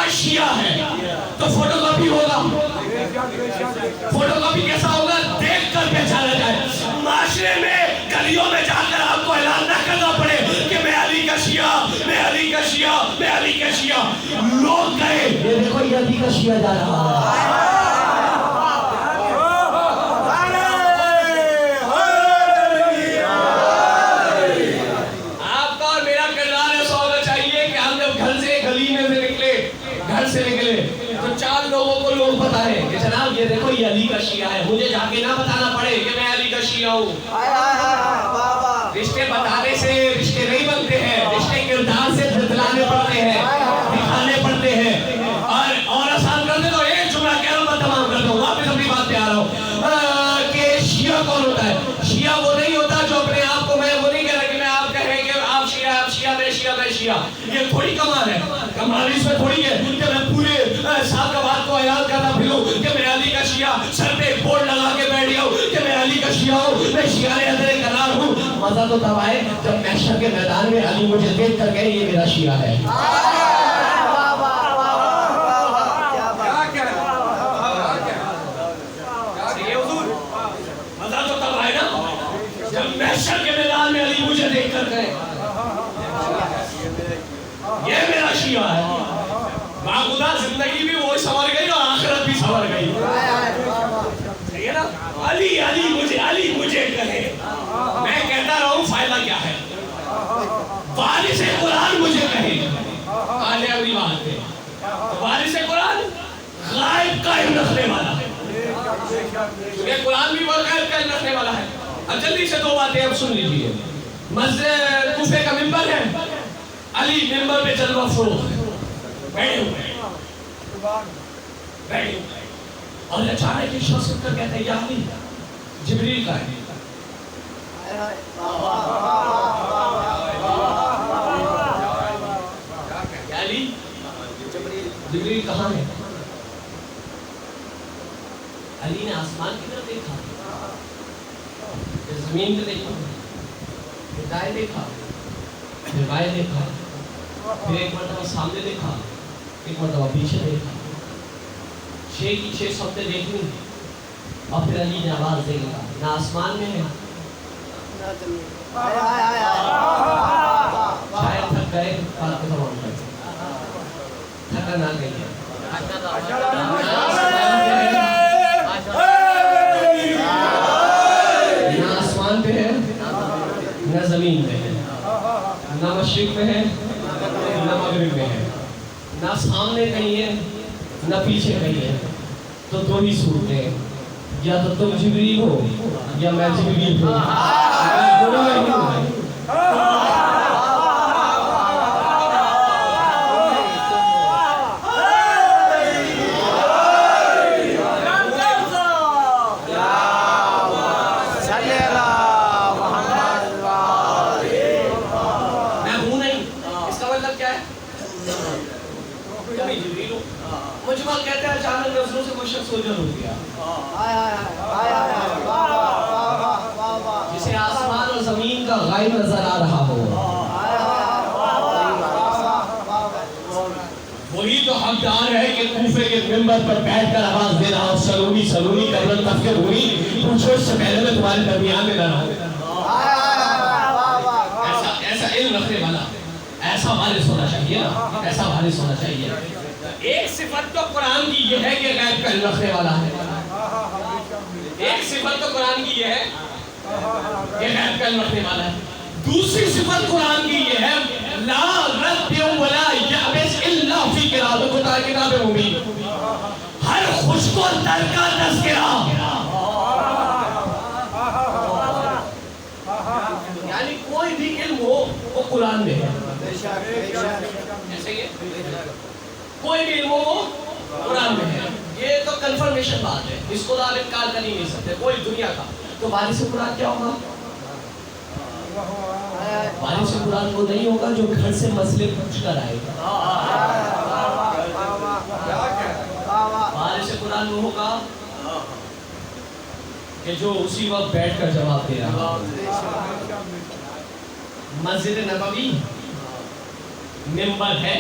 का शिया है तो फोटोकॉपी होगा। फोटोकॉपी कैसा होगा? देख कर पहचाना जाए। माशरे में गलियों में जाकर आपको ऐलान न करना पड़े कि मैं अली का शिया, मैं अली का शिया, मैं अली का शिया। लोग गए, ये देखो ये अली का शिया जा रहा है। तो 4 लोगों को लोग बताए कि जनाब ये देखो ये अली का शिया है। मुझे जाके ना बताना पड़े कि मैं अली का शिया हूँ। रिश्ते बताने से रिश्ते नहीं बनते हैं, रिश्ते किरदार से दिलाने पड़ते हैं, दिखाने पड़ते हैं। और आसान कर दे तो एक जुमला कह रहा हूँ, तमाम कर दो, वापस अपनी बात पे आ रहा हूँ कि शिया कौन होता है? शिया वो नहीं होता जो अपने आप को, मैं वो नहीं कह रहा कि मैं आप कह रहे हैं कि आप शिया, मैं शिया, मैं शिया। ये थोड़ी कमाल है, कमाल इसमें थोड़ी है कि मैं पूरे साकबात को ऐलान करना फिरूं कि मैं अली का शिया, सर पे एक बोर्ड लगा के बैठ गया हूं कि मैं अली का शिया हूं, मैं शिया-ए हज़रत करार हूं। मजा तो तब आए जब महशर के मैदान में अली मुझे देख कर गए ये मेरा शिया है। मजा तो तब आए ना जब महशर के मैदान में अली मुझे देख कर गए ये मेरा शिया है। बाखुदा जिंदगी भी वो संवर गई और आखिरत भी संवर गई। सही है ना? अली अली मुझे कहे, मैं कहता रहूं फायदा क्या है? वारिस कुरान मुझे कहे, आले अगली बात पे वारिस कुरान गायब कायम रखने वाला है। ये कुरान भी वो गायब कायम रखने वाला है। अब जल्दी से 2 बातें अब सुन लीजिए। मस्जिद कूफे का मिंबर है, अली मिंबर पे जलवा फरोख बैठे हुए और अचानक एक शख्स उठकर कहता है या अली, जिब्रील का है। अली, जिब्रील कहाँ है? अली ने आसमान की तरफ देखा, जमीन पे देखा, दाएं देखा, फिर बाएं देखा, फिर एक मरतबा सामने देखा, एक मरतबा पीछे देखा। 6 की 6 सौतें देखनी और फिर अली ने आवाज देगा ना आसमान में है शायद थक गए, थका ना गई है ना आसमान पे है ना जमीन पे है, ना मशरिक में है ना मगरिब में है, ना सामने कहीं है ना पीछे कहीं है। तो 2 ही सूरतें, या तो तुम जिब्रील हो या मैं जिब्रील हूँ। जिसे आसमान और जमीन का गायब नजर आ रहा हो, वही तो हकदार है कि कूफे के मिंबर पर बैठकर आवाज दे रहा हूं सलूनी सलूनी कबरन तफकर हुई, पूछो इससे पहले मैं तुम्हारे दरमियान में रहा हूं। ऐसा इल्म रखने वाला ऐसा वारिस होना चाहिए ना, ऐसा वारिस होना चाहिए। एक सिफत तो कुरान की ये है कि गैब का इल्म रखने वाला है। एक सिफत तो कुरान की ये है कि गैब का इल्म रखने वाला है। दूसरी सिफत कुरान की ये है ला रद्दु वला यअबिस इल्ला फी किताब किताब मुबीन, हर खुशको दर का तज़किरा, यानी कोई भी इल्म हो वो कुरान में है। ऐसे ही कोई भी इल्म हो कुरान में है, ये तो कंफर्मेशन बात है, इसको तो आप इनकार कर ही नहीं सकते कोई दुनिया का। तो वारिस कुरान क्या होगा? वारिस कुरान वो नहीं होगा जो घर से मसले पूछ कर आएगा। वारिस कुरान वो होगा कि जो उसी वक्त बैठकर जवाब दे रहा। मस्जिद नबवी मिंबर है,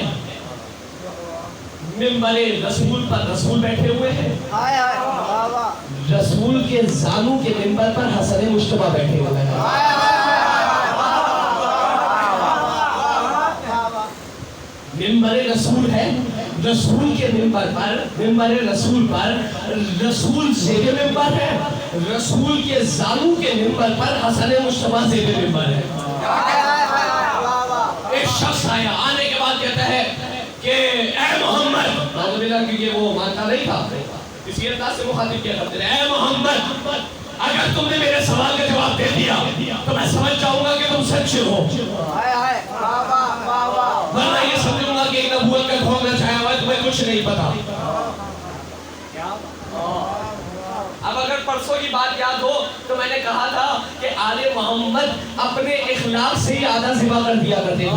मिंबरे रसूल पर रसूल बैठे हुए हैं। रसूल के जानू के मिंबर पर हसन मुश्तबा बैठे हुए हैं। मिंबरे रसूल है, रसूल के मिंबर पर, मिंबरे रसूल पर रसूल ज़ेबे मिंबर है, रसूल के जानू के मिंबर पर हसन मुश्तबा ज़ेबे मिंबर है। एक शख्स आया, आने के बाद कहता है कि ऐ मोहम्मद, क्योंकि वो मानता नहीं था, इसी अंदाज से मुखातिब किया करते हैं, ऐ मोहम्मद, अगर तुमने मेरे सवाल का जवाब दे दिया तो मैं समझ जाऊंगा कि तुम सच्चे हो, वरना ये समझूंगा कि एक नबूवत का खोलना छाया हुआ है, तुम्हें कुछ नहीं पता। अब अगर परसों की बात याद हो तो मैंने कहा था कि आले मोहम्मद अपने इखलाक से ही आधा ज़िबा कर दिया करते थे।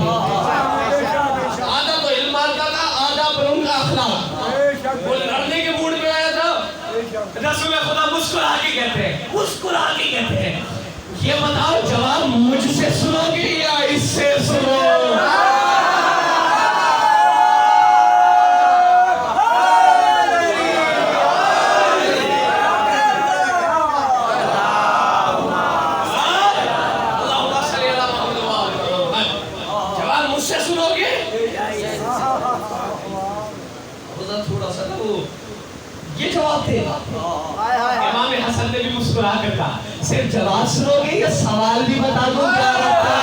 आधा तो इल्म का था, आधा पर उनका अखलाक। वो लड़ने के मूड में आया था, रसूल खुदा मुस्कुरा के कहते हैं, ये बताओ जवाब मुझसे सुनोगे या इससे सुनो? ये जवाब थे। इमाम हसन ने भी मुस्कुरा कर कहा, सिर्फ जवाब सुनोगे या सवाल भी बता दूं क्या रखता है?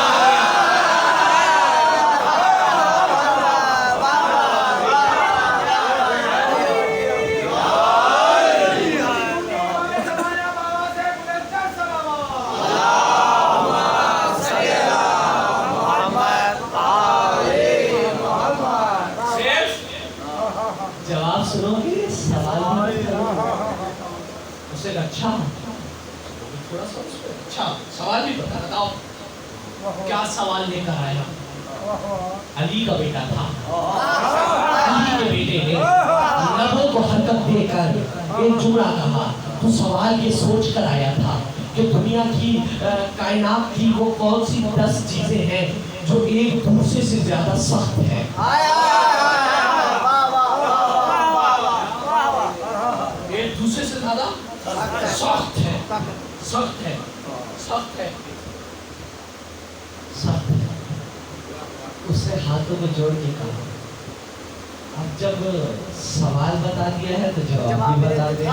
जवाब सुनोगे सवाल उसे अच्छा थोड़ा सा अच्छा सवाल भी बताओ क्या सवाल लेकर आया? अली का बेटा था, अली के बेटे ने लबों को हरकत देकर एक जुमला कहा, तो सवाल ये सोच कर आया था कि दुनिया की कायनात की वो कौन सी 10 चीजें हैं जो एक दूसरे से ज्यादा सख्त है। एक दूसरे से ज्यादा सख्त है, सख्त है, सख्त है, सख्त है। उसने हाथों को जोड़ के कहा, अब जब सवाल बता दिया है तो जवाब भी बता दे।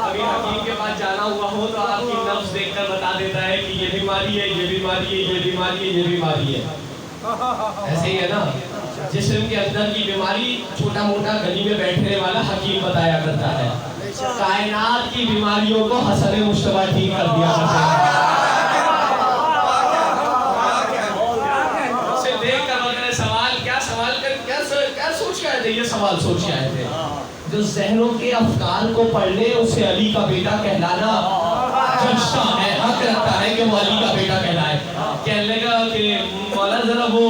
अभी हकीम के पास जाना हुआ हो तो आपकी नफ्स देखकर बता देता है कि ये बीमारी है, ये बीमारी है, ये बीमारी है, ये बीमारी है। ऐसे ही है ना, जिस्म के अंदर की बीमारी छोटा मोटा गली में बैठने वाला हकीम बताया करता है, कायनात की बीमारियों को हसन मुश्तबा ठीक कर दिया करता है। उसे देख कर वगैरह सवाल कर क्या सोच के आए थे? ये सवाल सोच के आए थे, जो ज़हनों के अफकार को पढ़ ले उसे अली का बेटा कहलाना जचता है, हक रखता है कि वो अली का बेटा कहलाए। कहने लगा कि मौला जरा वो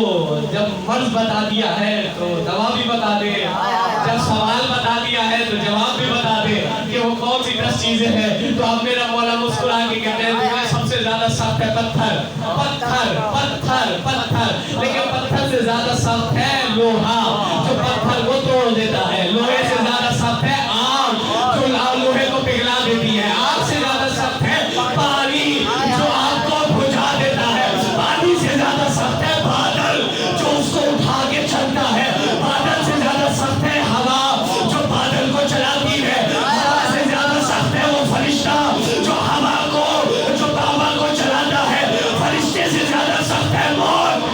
जब मर्ज बता दिया है तो दवा भी बता दे, जब सवाल बता दिया है तो जवाब भी बता दे कि वो कौन सी 10 चीजें हैं। तो अब मेरा मौला मुस्कुरा के कहते हैं तुम्हें सबसे ज्यादा सख्त है पत्थर, पत्थर, पत्थर, पत्थर, लेकिन पत्थर से ज्यादा सख्त है लोहा, जो पत्थर को तोड़ देता है। लोहे से ज्यादा सख्त है आग, जो लोहे को पिघला देती है। आग से ज्यादा सख्त है पानी, जो आग को बुझा देता है। पानी से ज्यादा सख्त है बादल, जो उसको उठा के चलता है। बादल से ज्यादा सख्त है हवा, जो बादल को चलाती है। हवा से ज्यादा सख्त है वो फरिश्ता, जो हवा को, जो हवा को चलाता है। फरिश्ते से ज्यादा सख्त है मौत,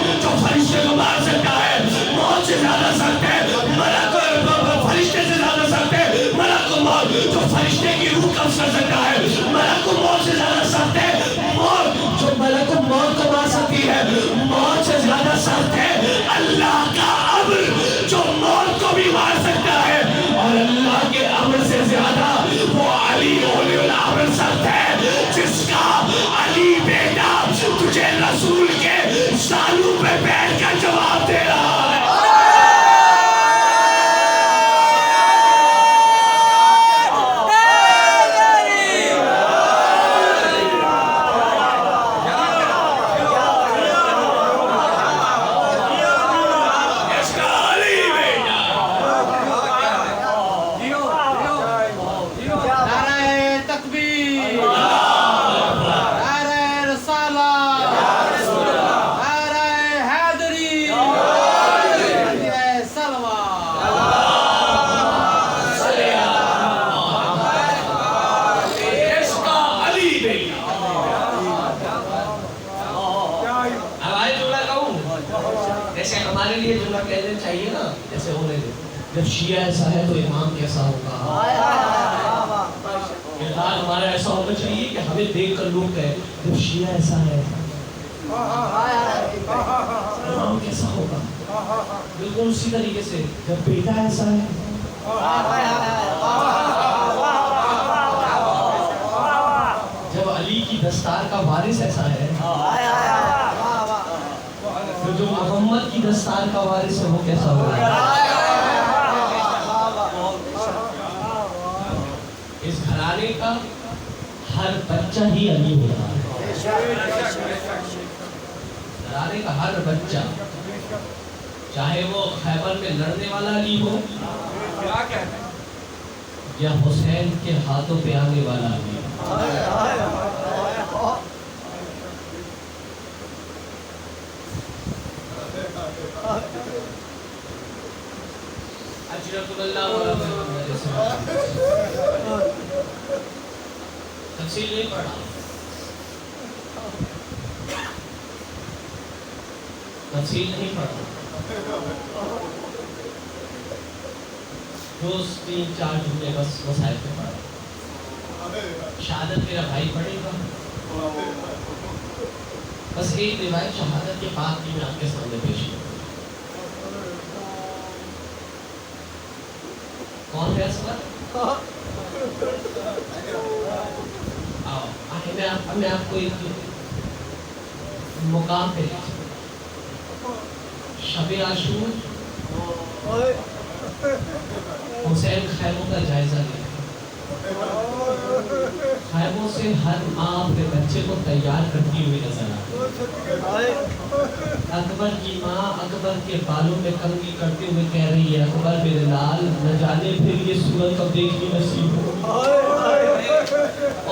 जैसे हमारे लिए जुमला कहने चाहिए ना, जैसे होने दे, जब शिया ऐसा है तो इमाम कैसा होगा। किरदार हमारा ऐसा होना चाहिए कि हमें देखकर लोग कहे जब शिया ऐसा है इमाम कैसा होगा। बिल्कुल उसी तरीके से जब बेटा ऐसा है, जब अली की दस्तार का वारिस ऐसा है, तो जो मोहम्मद की दस्तार का वारिस है वो कैसा होगा। इस घराने का हर बच्चा ही अली होगा। घराने का हर बच्चा, चाहे वो खैबर में लड़ने वाला अली हो या हुसैन के हाथों पे आने वाला अली। तफसील नहीं पढ़ा, तफसील नहीं पढ़ा, रोज 3-4 जुमले बस मसाइल पे पढ़ा। शहादत मेरा भाई पढ़ेगा, बस एक रिवायत शहादत के बाद की मैं आपके सामने पेश करूँ। कौन है असगर? आओ, मैं आपको एक मुकाम पे शबे आशूर हुसैन खैमों का जायजा लिया। खैमों से हर माँ अपने बच्चे को तैयार करती हुई नजर आई। अकबर की माँ अकबर के बालों में कंघी करते हुए कह रही है, अकबर मेरे लाल न जाने फिर ये सूरत कब देखनी नसीब हो।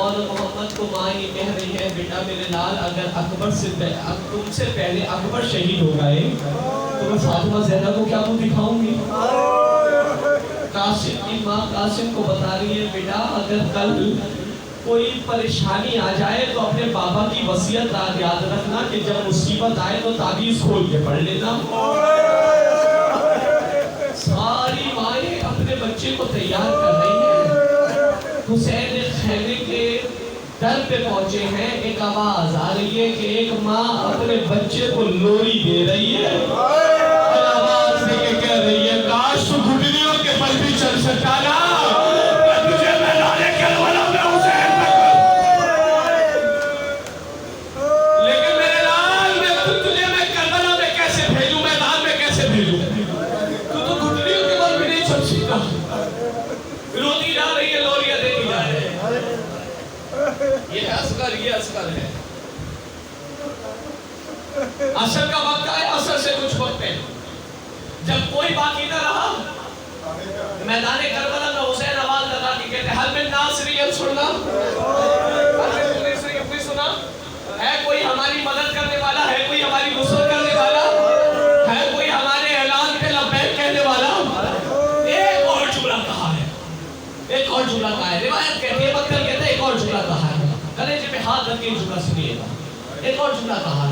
और मोहम्मद को माँ ये कह रही है, बेटा मेरे लाल अगर अकबर से तुमसे पहले अकबर शहीद हो गए तो मैं फातिमा ज़हरा को क्या मुँह दिखाऊंगी। कासिम की माँ कासिम को बता रही है, बेटा अगर कल कोई परेशानी आ जाए तो अपने बाबा की वसीयत याद रखना कि जब मुसीबत आए तो ताबीज़ खोल के पढ़ लेना। सारी माएँ अपने बच्चे को तैयार कर रही हैं। हुसैन खैमे के दर पे पहुंचे हैं, एक आवाज आ रही है कि एक माँ अपने बच्चे को लोरी दे रही है और आवाज देके कह रही है, काश तू घुटनियों के बल भी चल सकता ना, मैं तुझे मैदाने करबला में हुसैन पे कर। लेकिन मेरे लाल तुझे मैं करबला में कैसे भेजूं, मैदान में कैसे भेजूं, तू तो घुटनियों के बल भी नहीं चल सकता। रोती जा रही है, लोरियां देती जा रही है। ये असगर है। असर का वक्त आए, असर से कुछ वक्त है जब कोई बाकी न रहा, मैदाने करबला में हुसैन आवाज लगा के कहते हल में नासरियत सुनना, सुना है कोई हमारी मदद करने वाला, है कोई हमारी नुसरत करने वाला, है कोई हमारे ऐलान पे लब्बैक कहने वाला। एक और जुमला कहा है, एक और जुमला कहा है। रिवायत कहती है, बक्कर कहते हैं एक और जुमला कहा है, कलेजे पे हाथ रख के जुमला सुनिएगा। एक और जुमला कहा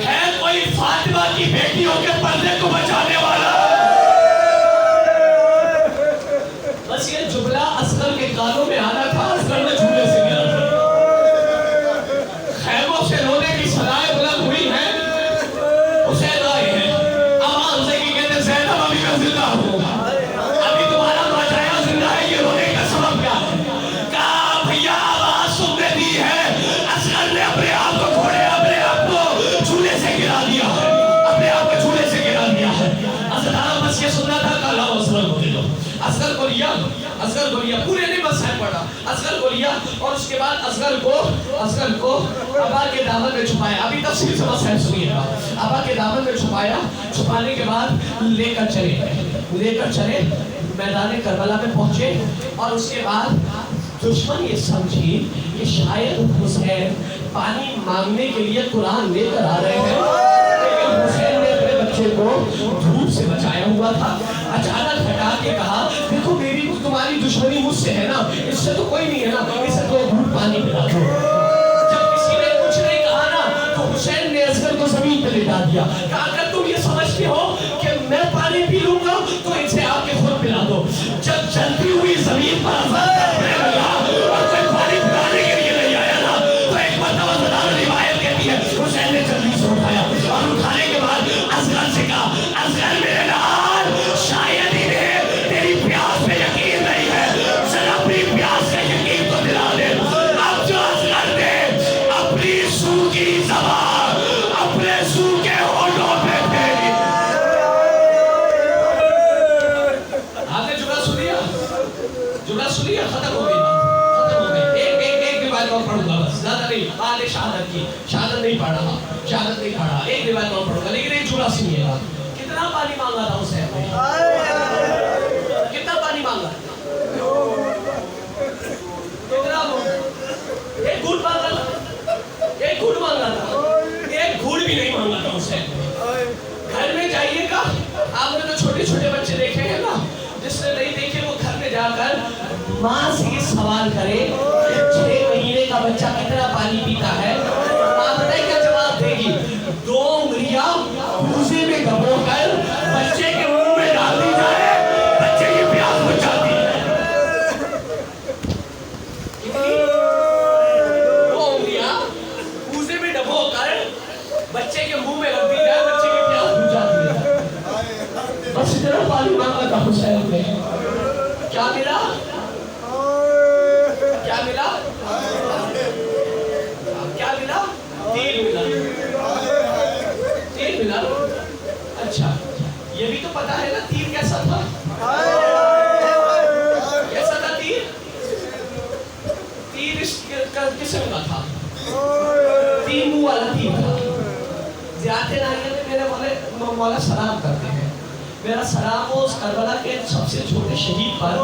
है कोई फातिमा की बेटियों के पर्दे को बचाने वाला। बस ये जुमला असगर के कानों में आना था, असगर ने झूले से गिरा। खैमों से रोने की सदाएं बुलंद हुई हैं, हुसैन आए हैं, आवाज से की कहते ज़ैनब अभी मैं जिंदा हूँ, अभी तुम्हारा बचाया जिंदा है, ये रोने का सबब क्या है। कहा भैया आवाज सुनने दी है, असगर ने अपने आप को घोड़े झूले से गिरा दिया है, अपने आप के झूले से गिरा दिया है। असगर बस ये सुनना था, कल असगर को दे दो। असगर को लिया, पूरे नहीं बस है पड़ा, असगर को लिया और उसके बाद असगर को अबा के दामन में छुपाया। अभी तफसील से बस है सुनिएगा। अबा के दामन में छुपाया, छुपाने के बाद लेकर चले मैदान करबला में पहुंचे और उसके बाद दुश्मन ये समझी कि शायद हुसैन पानी मांगने के लिए कुरान लेकर आ रहे हैं, लेकिन हुसैन ने अपने बच्चे को धूप से बचाया हुआ था। अचानक हटा के कहा, देखो मेरी तुम्हारी दुश्मनी मुझसे है ना, इससे तो कोई नहीं है ना, इसे तो घूट पानी पिला दो। जब किसी ने कुछ नहीं कहा ना तो हुसैन ने असगर को जमीन पे लेटा दिया, कहा अगर तुम समझती हो कि मैं पानी पी लूंगा तो इसे आके खुद पिला दो। जब जलती हुई जमीन पर और कोई पानी पिलाने के लिए नहीं आया ना, तो एक मरतबा रिवायत कहती है हुसैन ने जल्दी से उठाया और उठाने के बाद असगर से कहा, असगर मेरे लाल, शायद ही तेरी प्यास पे यकीन नहीं है, जरा अपनी प्यास का यकीन तो दिला दे। अब जो असगर ने अपनी सूखी ज़बान अपने सूखे होठों पे फेरी। आपने जुमला सुनिया, खत्म हो गई, खत्म हो गई। एक रिवायत और पढ़ूंगा बस, ज्यादा नहीं। बाद शहादत की, शहादत नहीं पढ़ा, एक रिवायत और पढ़ूंगा, लेकिन एक जुमला सुनिएगा। कितना पानी मांगा था हुसैन ने? कितना पानी मांगा? कितना? एक घूंट मांगा था, एक घूंट मांगा था, एक घूंट भी नहीं मांगा था हुसैन ने। घर में जाइएगा, आपने तो छोटे छोटे बच्चे देखे हैं ना, जिसने नहीं देखे वो घर में जाकर माँ से सवाल करे 6 महीने का बच्चा कितना पानी पीता है। माँ बताए क्या जवाब देगी? 2 उंगलियां भूसे में डुबोकर बच्चे के मुंह में डाल दी जाए, बच्चे की प्यास बुझ जाती है। 2 उंगलियां भूसे में डुबोकर बच्चे के मुंह में रख दी जाए, बच्चे की प्यास बुझ जाती है। बस इतना पानी मांगा था हुसैन ने। क्या मिला? क्या मिला? क्या मिला? तीर मिला, तीर मिला। अच्छा, ये भी तो पता है ना तीर कैसा था? कैसा था तीर? तीर इस किस्म का था, 3 मुंह वाला तीर था। ज़ियारत नारिया में मेरे मौला सलाम करते हैं। मेरा सलाम हो उस करबला के सबसे छोटे शहीद पर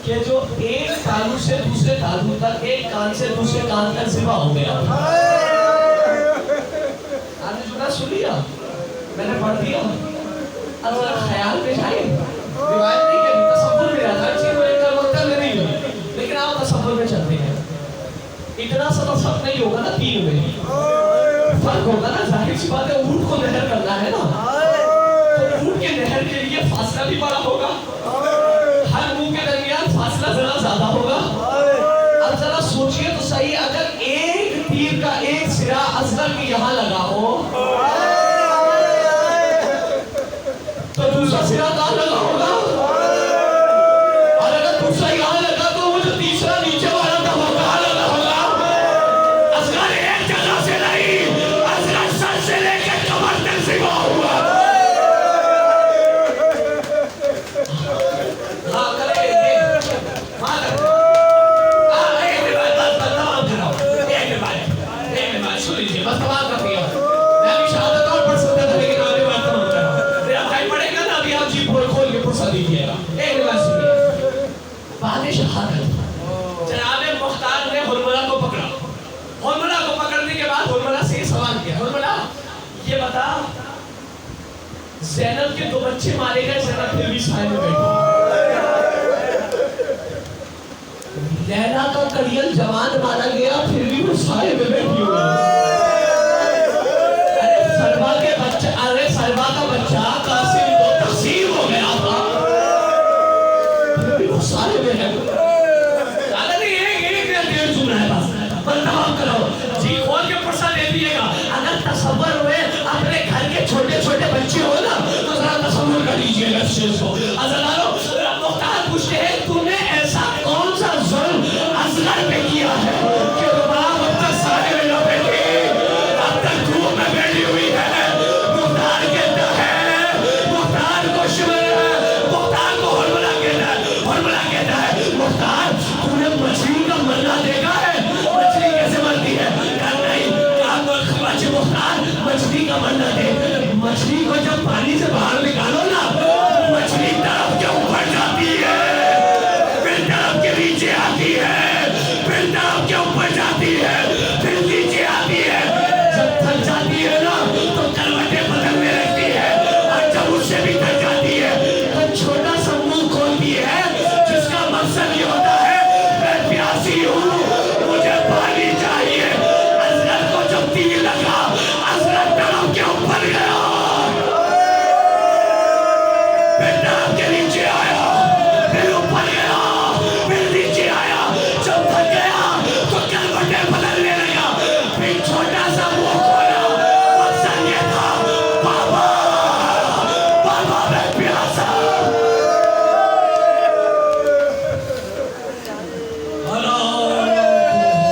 कि जो एक तालू से दूसरे तालू तक, एक कान से दूसरे कान तक ज़िबा हो गया। आपने जुमला सुन लिया, मैंने पढ़ दिया। अब ख्याल में जाए, रिवायत नहीं करी, तसव्वुर में रहा था, चीज़ में एक वक्त में नहीं हुई, लेकिन आप तसव्वुर में चलते हैं। इतना सा तो फर्क नहीं होगा ना, 3 में फर्क होगा ना। जाहिर सी बात है, ऊँट को नहर करना है ना, तो ऊँट के नहर के लिए फासला भी बड़ा होगा, हर मुंह के दरमियान फासला जरा ज्यादा होगा। अब जरा सोचिए तो सही, अगर एक तीर का एक सिरा असगर के यहाँ लगा हो तो दूसरा सिरा कहाँ लगा होगा? और अगर दूसरा यहाँ लगा तो वो जो तीसरा नीचे वाला था वो कहाँ लगा होगा? असगर एक जगह से नहीं, असगर सर से लेकर कमर तक ज़िबा हुआ। ये बता, ज़ैनब के 2 बच्चे मारे गए, ज़ैनब फिर भी साए में बैठी। लैला का कड़ियल जवान मारा गया, फिर भी वो साए में बैठी।